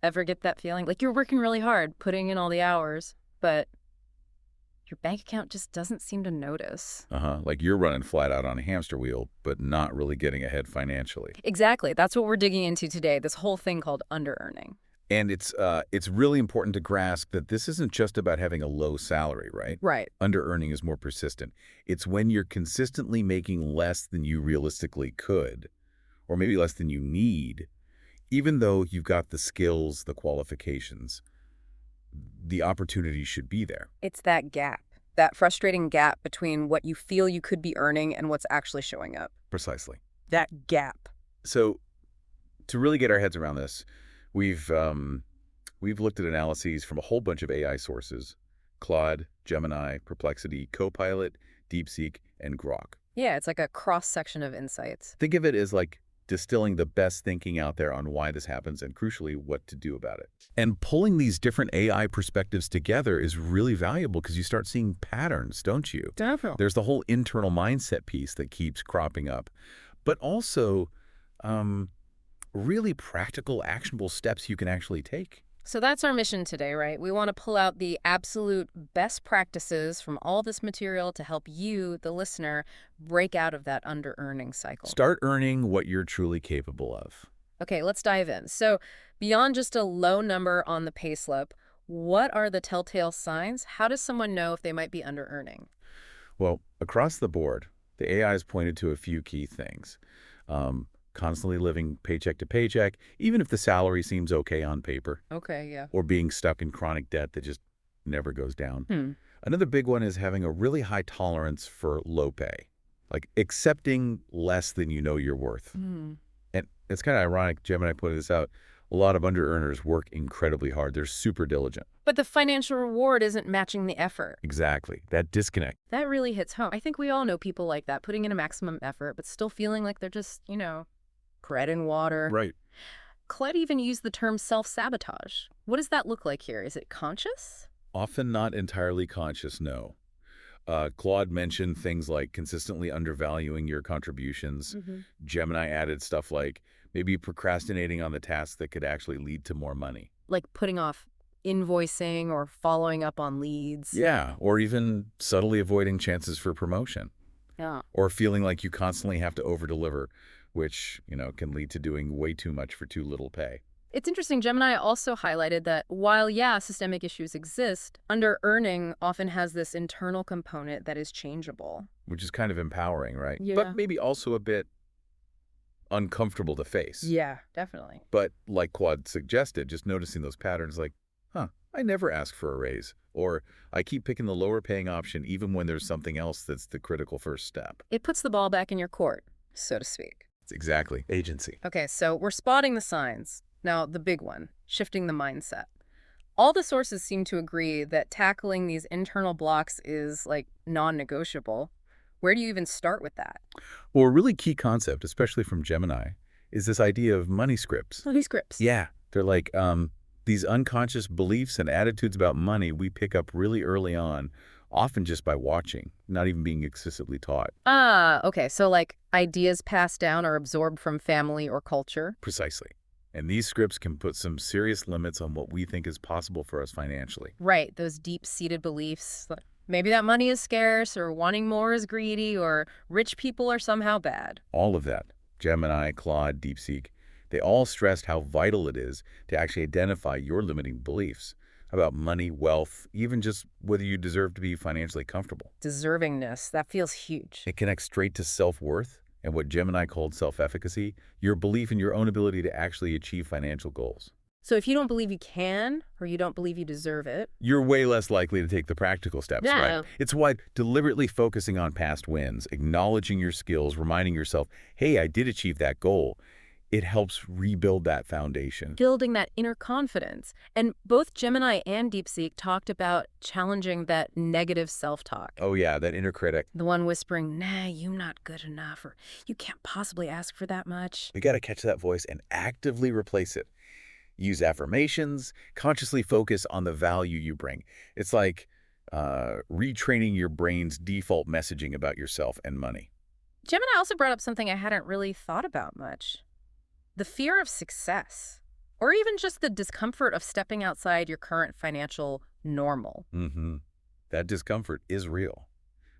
Ever get that feeling? Like you're working really hard, putting in all the hours, but your bank account just doesn't seem to notice. Like you're running flat out on a hamster wheel, but not really getting ahead financially. Exactly. That's what we're digging into today, this whole thing called underearning. And it's really important to grasp that this isn't just about having a low salary, right? Right. Under-earning is more persistent. It's when you're consistently making less than you realistically could, or maybe less than you need, even though you've got the skills, the qualifications, the opportunity should be there. It's that gap, that frustrating gap between what you feel you could be earning and what's actually showing up. Precisely. That gap. So to really get our heads around this, we've looked at analyses from a whole bunch of AI sources: Claude, Gemini, Perplexity, Copilot, DeepSeek, and Grok. Yeah, it's like a cross-section of insights. Think of it as like distilling the best thinking out there on why this happens and, crucially, what to do about it. And pulling these different AI perspectives together is really valuable because you start seeing patterns, don't you? Definitely. There's the whole internal mindset piece that keeps cropping up, but also really practical, actionable steps you can actually take. So that's our mission today, right? We want to pull out the absolute best practices from all this material to help you, the listener, break out of that under-earning cycle. Start earning what you're truly capable of. Okay, let's dive in. So beyond just a low number on the payslip, what are the telltale signs? How does someone know if they might be under-earning? Well, across the board, the AI has pointed to a few key things. Constantly living paycheck to paycheck, even if the salary seems okay on paper, Okay, yeah. or being stuck in chronic debt that just never goes down. Hmm. Another big one is having a really high tolerance for low pay, like accepting less than you know you're worth. Hmm. And it's kind of ironic, Gemini pointed this out, a lot of under-earners work incredibly hard. They're super diligent. But the financial reward isn't matching the effort. Exactly. That disconnect. That really hits home. I think we all know people like that, putting in a maximum effort, but still feeling like they're just, bread and water. Right. Colette even used the term self-sabotage. What does that look like here? Is it conscious? Often not entirely conscious, no. Claude mentioned things like consistently undervaluing your contributions. Gemini added stuff like maybe procrastinating on the tasks that could actually lead to more money. Like putting off invoicing or following up on leads. Yeah, or even subtly avoiding chances for promotion. Yeah. Or feeling like you constantly have to over-deliver, which, can lead to doing way too much for too little pay. It's interesting. Gemini also highlighted that while, systemic issues exist, under-earning often has this internal component that is changeable. Which is kind of empowering, right? Yeah. But maybe also a bit uncomfortable to face. Yeah, definitely. But like Claude suggested, just noticing those patterns like, I never ask for a raise, or I keep picking the lower paying option even when there's something else that's the critical first step. It puts the ball back in your court, so to speak. It's exactly agency. Okay, so we're spotting the signs. Now, the big one, shifting the mindset. All the sources seem to agree that tackling these internal blocks is, non-negotiable. Where do you even start with that? Well, a really key concept, especially from Gemini, is this idea of money scripts. Money scripts. Yeah. They're like these unconscious beliefs and attitudes about money we pick up really early on, often just by watching, not even being excessively taught. Okay, so ideas passed down or absorbed from family or culture? Precisely. And these scripts can put some serious limits on what we think is possible for us financially. Right, those deep-seated beliefs. Maybe that money is scarce, or wanting more is greedy, or rich people are somehow bad. All of that, Gemini, Claude, DeepSeek, they all stressed how vital it is to actually identify your limiting beliefs about money, wealth, even just whether you deserve to be financially comfortable. Deservingness, that feels huge. It connects straight to self-worth and what Gemini called self-efficacy, your belief in your own ability to actually achieve financial goals. So if you don't believe you can, or you don't believe you deserve it, you're way less likely to take the practical steps, right? It's why deliberately focusing on past wins, acknowledging your skills, reminding yourself, hey, I did achieve that goal, it helps rebuild that foundation. Building that inner confidence. And both Gemini and DeepSeek talked about challenging that negative self-talk. Oh yeah, that inner critic. The one whispering, nah, you're not good enough, or you can't possibly ask for that much. You gotta catch that voice and actively replace it. Use affirmations, consciously focus on the value you bring. It's like retraining your brain's default messaging about yourself and money. Gemini also brought up something I hadn't really thought about much. The fear of success. Or even just the discomfort of stepping outside your current financial normal. Mm-hmm. That discomfort is real.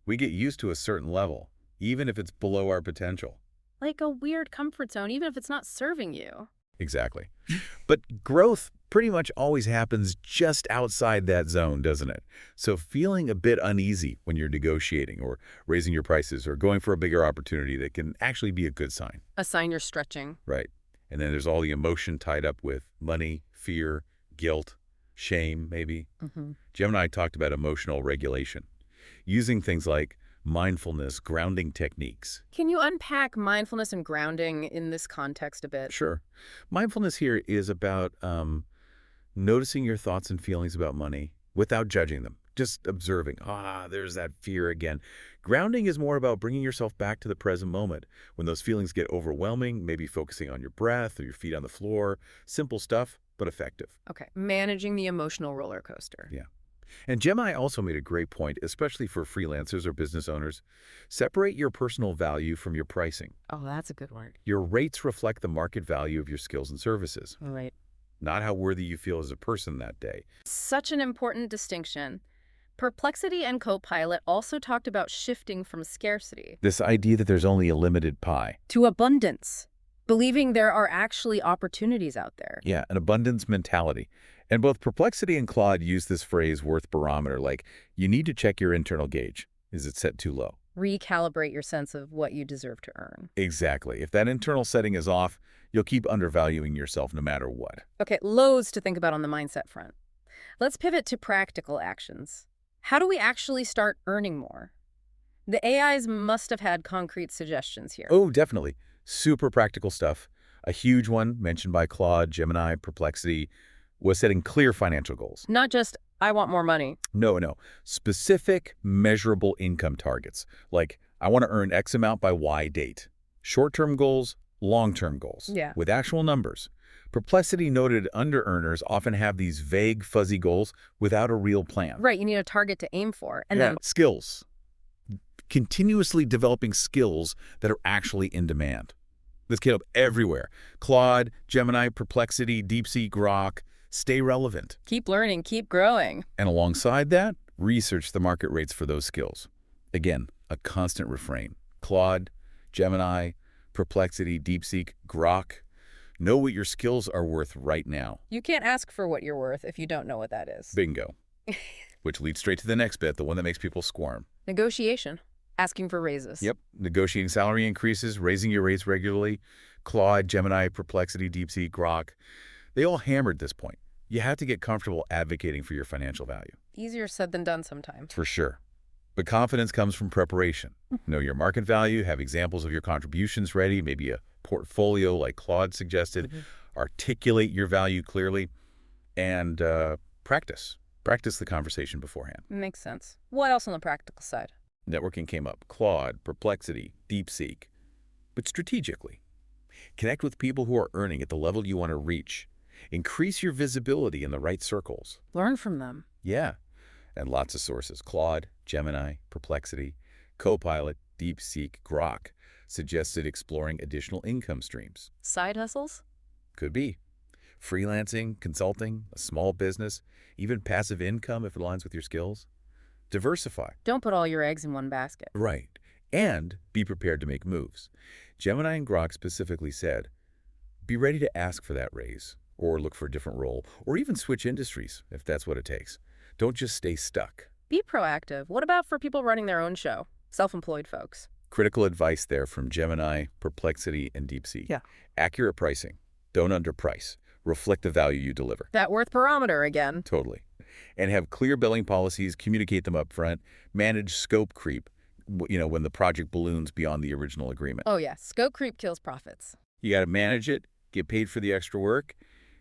We get used to a certain level, even if it's below our potential. Like a weird comfort zone, even if it's not serving you. Exactly. But growth pretty much always happens just outside that zone, doesn't it? So feeling a bit uneasy when you're negotiating or raising your prices or going for a bigger opportunity, that can actually be a good sign, A sign you're stretching. right? And then there's all the emotion tied up with money, fear, guilt, shame, maybe. Hmm. Gemini talked about emotional regulation, using things like mindfulness, grounding techniques. Can you unpack mindfulness and grounding in this context a bit? Sure. Mindfulness here is about noticing your thoughts and feelings about money without judging them, just observing. There's that fear again. Grounding is more about bringing yourself back to the present moment. When those feelings get overwhelming, maybe focusing on your breath or your feet on the floor. Simple stuff, but effective. Okay, managing the emotional roller coaster. Yeah. And Gemini also made a great point, especially for freelancers or business owners. Separate your personal value from your pricing. Oh, that's a good word. Your rates reflect the market value of your skills and services, All right. not how worthy you feel as a person that day. Such an important distinction. Perplexity and Copilot also talked about shifting from scarcity This idea that there's only a limited pie. to abundance, believing there are actually opportunities out there. Yeah, an abundance mentality. And both Perplexity and Claude use this phrase worth barometer, like you need to check your internal gauge. Is it set too low? Recalibrate your sense of what you deserve to earn. Exactly. If that internal setting is off, you'll keep undervaluing yourself no matter what. Okay, loads to think about on the mindset front. Let's pivot to practical actions. How do we actually start earning more? The AIs must have had concrete suggestions here. Oh, definitely. Super practical stuff. A huge one mentioned by Claude, Gemini, Perplexity was setting clear financial goals. Not just, I want more money. No. Specific, measurable income targets. Like, I want to earn X amount by Y date. Short-term goals, long-term goals. Yeah. With actual numbers. Perplexity noted under-earners often have these vague, fuzzy goals without a real plan. Right, you need a target to aim for. And then, Skills. Continuously developing skills that are actually in demand. This came up everywhere. Claude, Gemini, Perplexity, DeepSeek, Grok. Stay relevant. keep learning, keep growing. And alongside that, research the market rates for those skills. Again, a constant refrain. Claude, Gemini, Perplexity, DeepSeek, Grok. Know what your skills are worth right now. You can't ask for what you're worth if you don't know what that is. Bingo. Which leads straight to the next bit, the one that makes people squirm. Negotiation. Asking for raises. Yep. Negotiating salary increases, raising your rates regularly. Claude, Gemini, Perplexity, DeepSeek, Grok. They all hammered this point. You have to get comfortable advocating for your financial value. Easier said than done sometimes. For sure. But confidence comes from preparation. Know your market value, have examples of your contributions ready, maybe a portfolio like Claude suggested. Articulate your value clearly, and practice. Practice the conversation beforehand. Makes sense. What else on the practical side? Networking came up. Claude, Perplexity, DeepSeek. But strategically. Connect with people who are earning at the level you want to reach. Increase your visibility in the right circles. Learn from them. Yeah. And lots of sources. Claude, Gemini, Perplexity, Copilot, DeepSeek, Grok suggested exploring additional income streams. Side hustles? Could be. Freelancing, consulting, a small business, even passive income if it aligns with your skills. Diversify. Don't put all your eggs in one basket. Right. And be prepared to make moves. Gemini and Grok specifically said, be ready to ask for that raise, or look for a different role, or even switch industries if that's what it takes. Don't just stay stuck. Be proactive. What about for people running their own show? Self-employed folks. Critical advice there from Gemini, Perplexity, and DeepSeek. Yeah. Accurate pricing. Don't underprice. Reflect the value you deliver. That worth barometer again. Totally. And have clear billing policies, communicate them up front, manage scope creep, when the project balloons beyond the original agreement. Oh yeah, scope creep kills profits. You got to manage it, get paid for the extra work.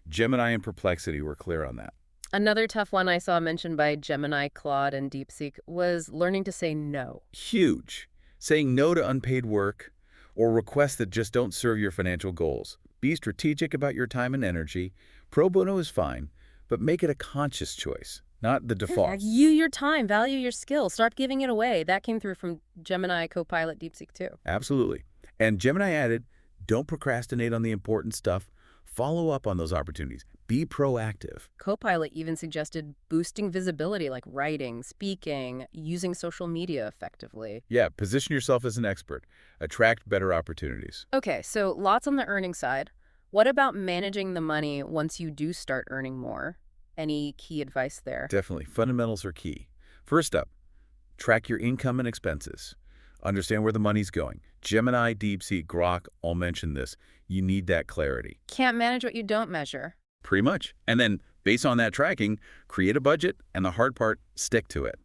Gemini and Perplexity were clear on that. Another tough one I saw mentioned by Gemini, Claude, and DeepSeek was learning to say no. Huge. Saying no to unpaid work or requests that just don't serve your financial goals. Be strategic about your time and energy. Pro bono is fine, but make it a conscious choice, not the default. You your time, value your skills, start giving it away. That came through from Gemini, Copilot, DeepSeek too. Absolutely. And Gemini added, don't procrastinate on the important stuff. Follow up on those opportunities. Be proactive. Copilot even suggested boosting visibility like writing, speaking, using social media effectively. Yeah, position yourself as an expert. Attract better opportunities. Okay, so lots on the earning side. What about managing the money once you do start earning more? Any key advice there? Definitely. Fundamentals are key. First up, track your income and expenses. Understand where the money's going. Gemini, DeepSeek, Grok all mention this. You need that clarity. Can't manage what you don't measure. Pretty much. And then, based on that tracking, create a budget, and the hard part, stick to it.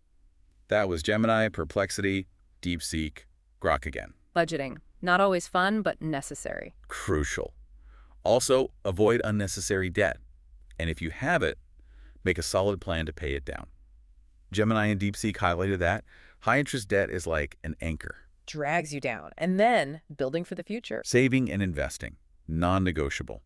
That was Gemini, Perplexity, DeepSeek, Grok again. Budgeting. Not always fun, but necessary. Crucial. Also, avoid unnecessary debt. And if you have it, make a solid plan to pay it down. Gemini and DeepSeek highlighted that. High-interest debt is like an anchor. Drags you down. And then building for the future. Saving and investing, non-negotiable.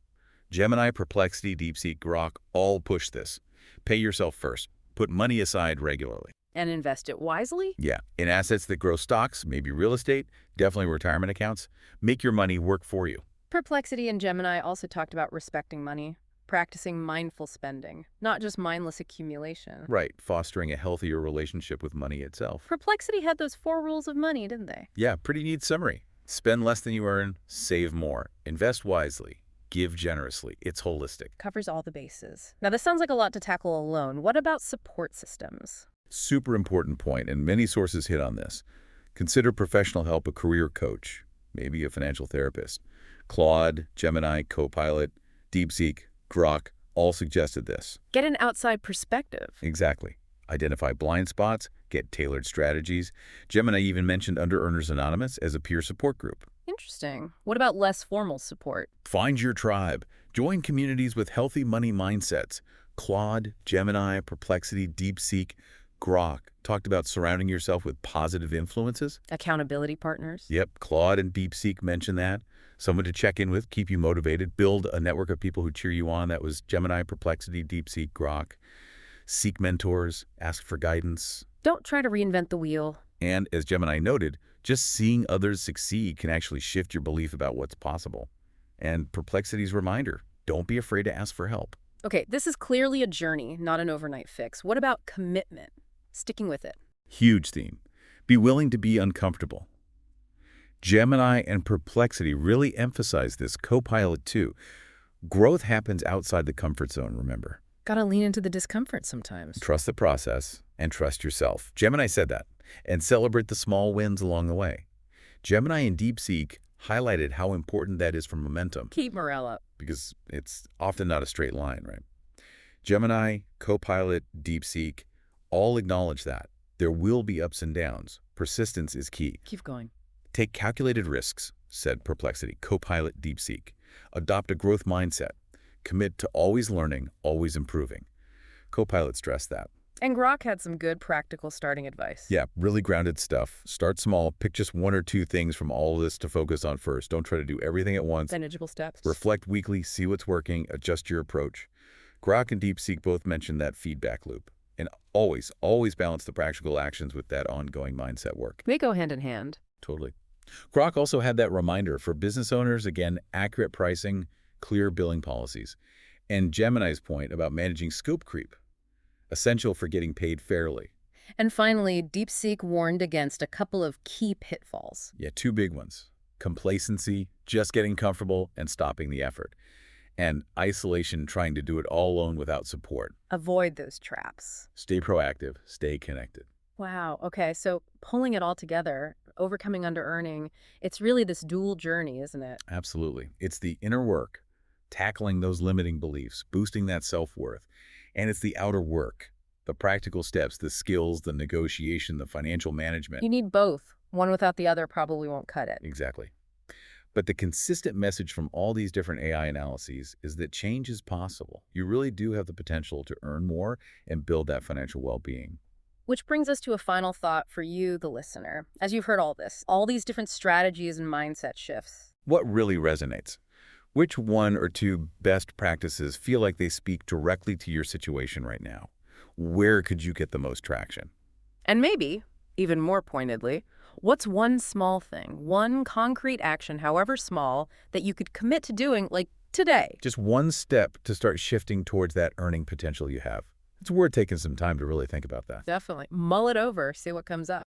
Gemini, Perplexity, DeepSeek, Grok all push this. Pay yourself first. Put money aside regularly. And invest it wisely? Yeah, in assets that grow stocks, maybe real estate, definitely retirement accounts. Make your money work for you. Perplexity and Gemini also talked about respecting money, practicing mindful spending, not just mindless accumulation. Right, fostering a healthier relationship with money itself. Perplexity had those 4 rules of money, didn't they? Yeah, pretty neat summary. Spend less than you earn, save more, invest wisely, give generously. It's holistic. Covers all the bases. Now, this sounds like a lot to tackle alone. What about support systems? Super important point, and many sources hit on this. Consider professional help, a career coach, maybe a financial therapist. Claude, Gemini, Copilot, DeepSeek, Grok all suggested this. Get an outside perspective. Exactly. Identify blind spots, get tailored strategies. Gemini even mentioned Underearners Anonymous as a peer support group. Interesting. What about less formal support? Find your tribe. Join communities with healthy money mindsets. Claude, Gemini, Perplexity, DeepSeek, Grok talked about surrounding yourself with positive influences. Accountability partners? Yep, Claude and DeepSeek mentioned that. Someone to check in with, keep you motivated, build a network of people who cheer you on. That was Gemini, Perplexity, DeepSeek, Grok. Seek mentors, ask for guidance. Don't try to reinvent the wheel. And as Gemini noted, just seeing others succeed can actually shift your belief about what's possible. And Perplexity's reminder, don't be afraid to ask for help. Okay, this is clearly a journey, not an overnight fix. What about commitment? Sticking with it. Huge theme. Be willing to be uncomfortable. Gemini and Perplexity really emphasize this. Copilot too. Growth happens outside the comfort zone, remember. Gotta lean into the discomfort sometimes. Trust the process and trust yourself. Gemini said that. And celebrate the small wins along the way. Gemini and DeepSeek highlighted how important that is for momentum. Keep morale up. Because it's often not a straight line, right? Gemini, Copilot, DeepSeek all acknowledge that. There will be ups and downs. Persistence is key. Keep going. Take calculated risks, said Perplexity, Copilot, DeepSeek. Adopt a growth mindset. Commit to always learning, always improving. Copilot stressed that. And Grok had some good practical starting advice. Yeah, really grounded stuff. Start small. Pick just 1 or 2 things from all of this to focus on first. Don't try to do everything at once. Manageable steps. Reflect weekly, see what's working, adjust your approach. Grok and DeepSeek both mentioned that feedback loop. And always balance the practical actions with that ongoing mindset work. They go hand in hand. Totally. Grok also had that reminder for business owners, again, accurate pricing, clear billing policies. And Gemini's point about managing scope creep, essential for getting paid fairly. And finally, DeepSeek warned against a couple of key pitfalls. Yeah, 2 big ones. Complacency, just getting comfortable and stopping the effort. And isolation, trying to do it all alone without support. Avoid those traps. Stay proactive, stay connected. Wow. Okay, so pulling it all together, overcoming underearning, it's really this dual journey, isn't it? Absolutely. It's the inner work, tackling those limiting beliefs, boosting that self-worth. And it's the outer work, the practical steps, the skills, the negotiation, the financial management. You need both. One without the other probably won't cut it. Exactly. But the consistent message from all these different AI analyses is that change is possible. You really do have the potential to earn more and build that financial well-being. Which brings us to a final thought for you, the listener. As you've heard all this, all these different strategies and mindset shifts. What really resonates? Which 1 or 2 best practices feel like they speak directly to your situation right now? Where could you get the most traction? And maybe, even more pointedly, what's one small thing, one concrete action, however small, that you could commit to doing, like today. Just one step to start shifting towards that earning potential you have. It's worth taking some time to really think about that. Definitely. Mull it over, see what comes up.